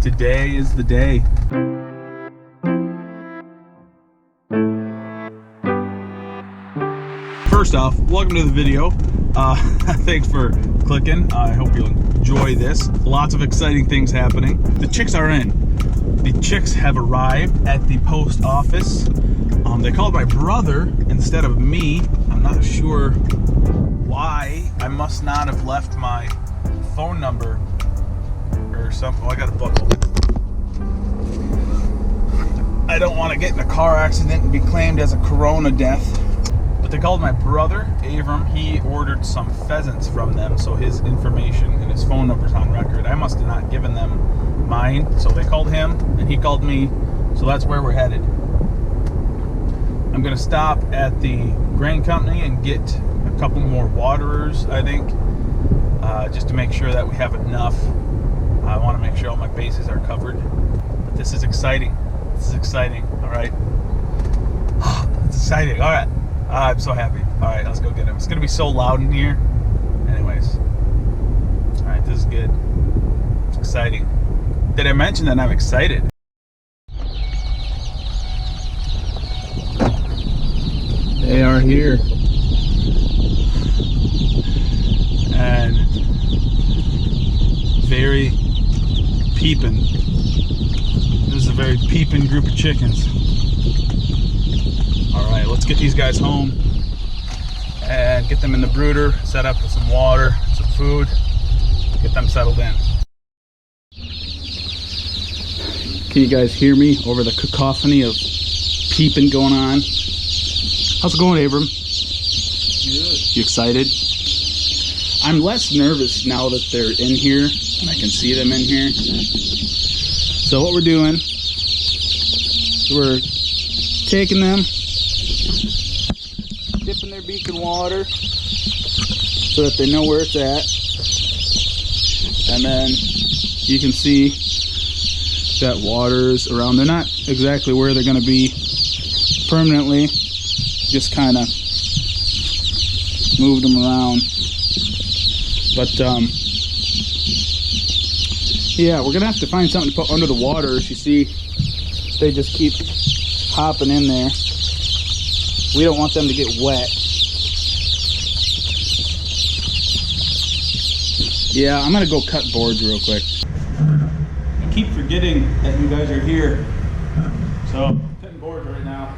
Today is the day. First off, welcome to the video. Thanks for clicking. I hope you'll enjoy this. Lots of exciting things happening. The chicks are in. The chicks have arrived at the post office. They called my brother instead of me. I'm not sure why. I must not have left my phone number or something. Oh, I got a buckle. I don't want to get in a car accident and be claimed as a corona death. But they called my brother, Abram. He ordered some pheasants from them, so his information and his phone number's on record. I must have not given them mine, so they called him, and he called me, so that's where we're headed. I'm going to stop at the grain company and get a couple more waterers, I think, just to make sure that we have enough. I want to make sure all my bases are covered. But this is exciting. This is exciting, all right? It's exciting, all right. I'm so happy. All right, let's go get him. It's going to be so loud in here. Anyways. All right, this is good. It's exciting. Did I mention that I'm excited? They are here. And very peeping. This is a very peeping group of chickens. All right, let's get these guys home and get them in the brooder, set up with some water, some food, get them settled in. Can you guys hear me over the cacophony of peeping going on? How's it going, Abram? Good. You excited? I'm less nervous now that they're in here and I can see them in here. So what we're doing, we're taking them, dipping their beak in water so that they know where it's at, and then you can see that water's around. They're not exactly where they're going to be permanently, just kind of moved them around. But yeah, we're gonna have to find something to put under the water. As you see, they just keep hopping in there. We don't want them to get wet. Yeah, I'm gonna go cut boards real quick. I keep forgetting that you guys are here. So, I'm cutting boards right now.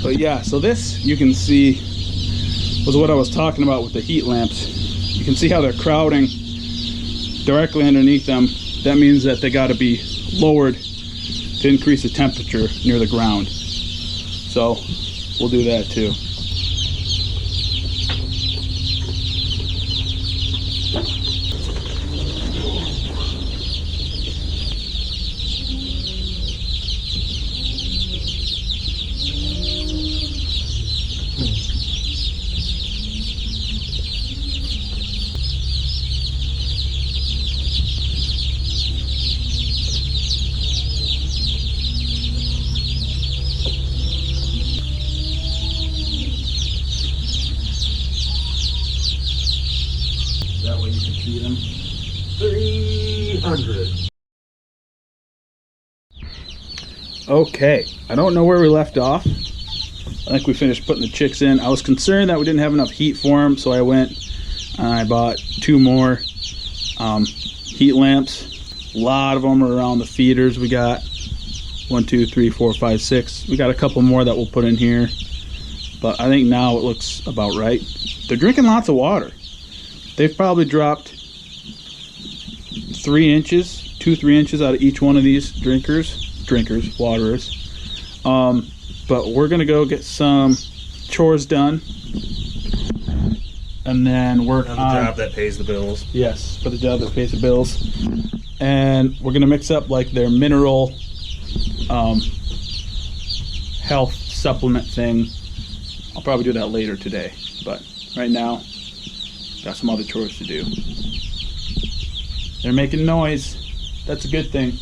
But yeah, so this you can see was what I was talking about with the heat lamps. You can see how they're crowding directly underneath them. That means that they got to be lowered to increase the temperature near the ground. So we'll do that too. That way you can see them. 300. Okay, I don't know where we left off. I think we finished putting the chicks in. I was concerned that we didn't have enough heat for them, so I went and I bought 2 more heat lamps. A lot of them are around the feeders. We got 1, 2, 3, 4, 5, 6. We got a couple more that we'll put in here, but I think now it looks about right. They're drinking lots of water. They've probably dropped 3 inches, 2-3 inches out of each one of these waterers. But we're gonna go get some chores done and then work on the job that pays the bills. Yes, for the job that pays the bills. And we're gonna mix up like their mineral health supplement thing. I'll probably do that later today, but right now. Got some other chores to do. They're making noise. That's a good thing.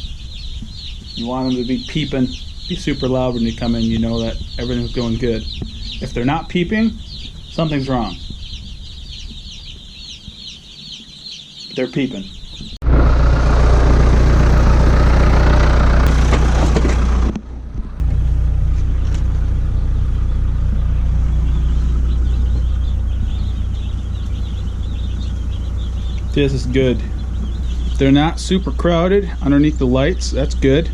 You want them to be peeping, be super loud when you come in. You know that everything's going good. If they're not peeping, something's wrong. They're peeping. This is good. They're not super crowded underneath the lights. That's good.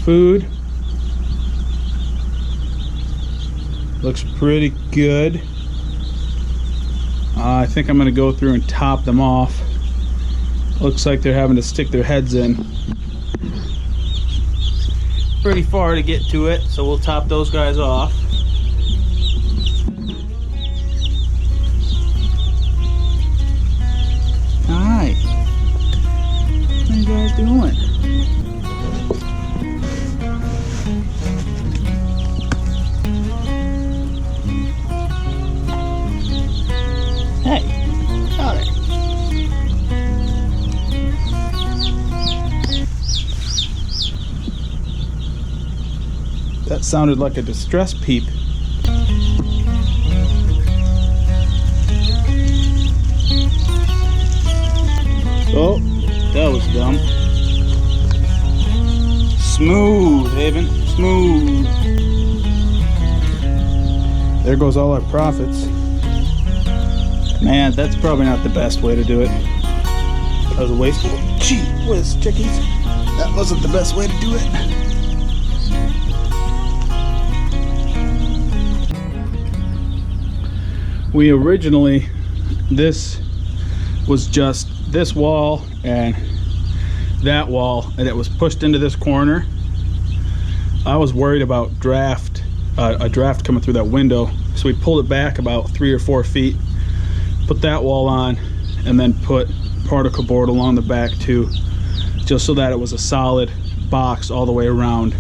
Food looks pretty good. I think I'm going to go through and top them off. Looks like they're having to stick their heads in. Pretty far to get to it, so we'll top those guys off. Hi. What are you guys doing? Hey, got it. That sounded like a distress peep. Oh, that was dumb. Smooth, Haven, smooth. There goes all our profits. Man, that's probably not the best way to do it. That was a waste. Gee whiz, chickies. That wasn't the best way to do it. We originally, this was just this wall and that wall, and it was pushed into this corner. I was worried about a draft coming through that window, so we pulled it back about 3 or 4 feet, put that wall on, and then put particle board along the back too, just so that it was a solid box all the way around.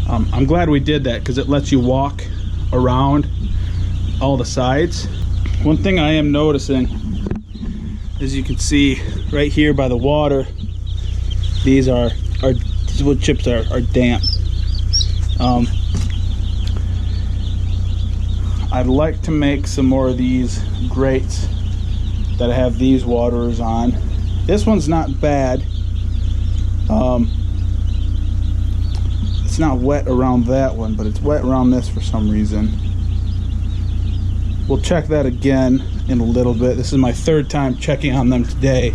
I'm glad we did that because it lets you walk around all the sides. One thing I am noticing, as you can see right here by the water, these wood chips are damp. I'd like to make some more of these grates that have these waterers on. This one's not bad. It's not wet around that one, but it's wet around this for some reason. We'll check that again in a little bit. This is my 3rd time checking on them today.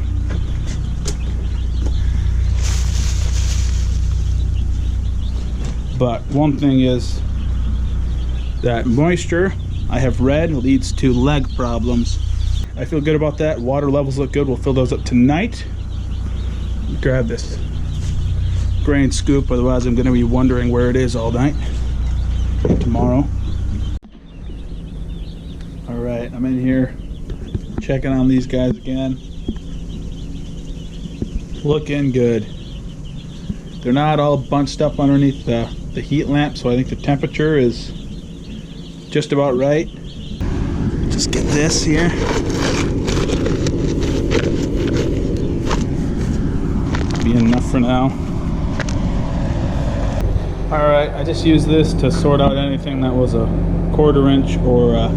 But one thing is that moisture, I have read, leads to leg problems. I feel good about that. Water levels look good. We'll fill those up tonight. Grab this grain scoop, otherwise I'm going to be wondering where it is all night tomorrow. Alright, I'm in here checking on these guys again. Looking good. They're not all bunched up underneath the heat lamp, so I think the temperature is just about right. Just get this here. Be enough for now. Alright, I just used this to sort out anything that was a 1/4 inch or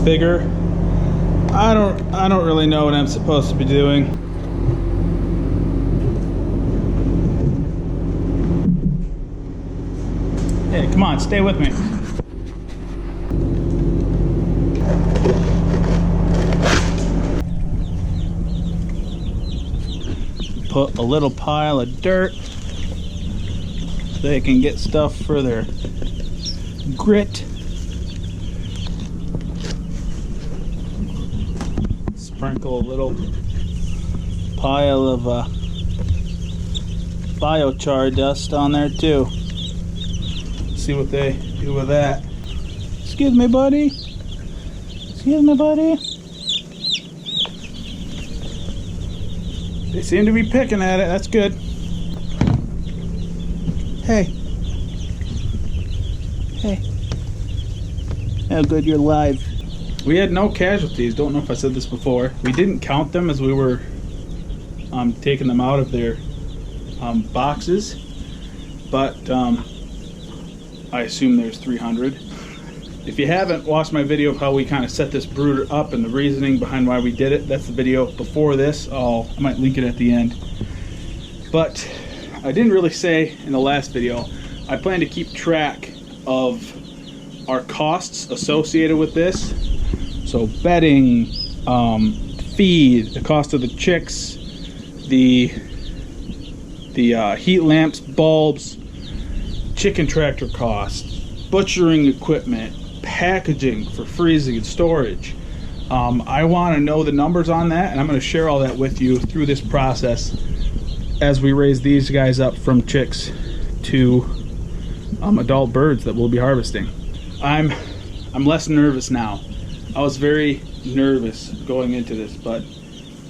bigger. I don't really know what I'm supposed to be doing. Hey, come on, stay with me. Put a little pile of dirt so they can get stuff for their grit. Sprinkle a little pile of biochar dust on there too. See what they do with that. Excuse me, buddy. Excuse me, buddy. They seem to be picking at it. That's good. Hey. Hey. Oh, good, you're live. We had no casualties. Don't know if I said this before. We didn't count them as we were taking them out of their boxes, but I assume there's 300. If you haven't watched my video of how we kind of set this brooder up and the reasoning behind why we did it, that's the video before this. I might link it at the end. But I didn't really say in the last video, I plan to keep track of our costs associated with this. So bedding, feed, the cost of the chicks, the heat lamps, bulbs, chicken tractor costs, butchering equipment, packaging for freezing and storage. I want to know the numbers on that, and I'm going to share all that with you through this process as we raise these guys up from chicks to adult birds that we'll be harvesting. I'm less nervous now. I was very nervous going into this, but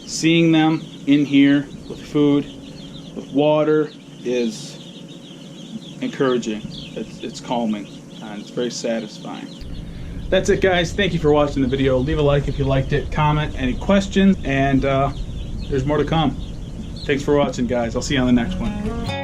seeing them in here with food, with water, is encouraging. It's calming, and it's very satisfying. That's it, guys. Thank you for watching the video. Leave a like if you liked it, comment any questions, and there's more to come. Thanks for watching, guys. I'll see you on the next one.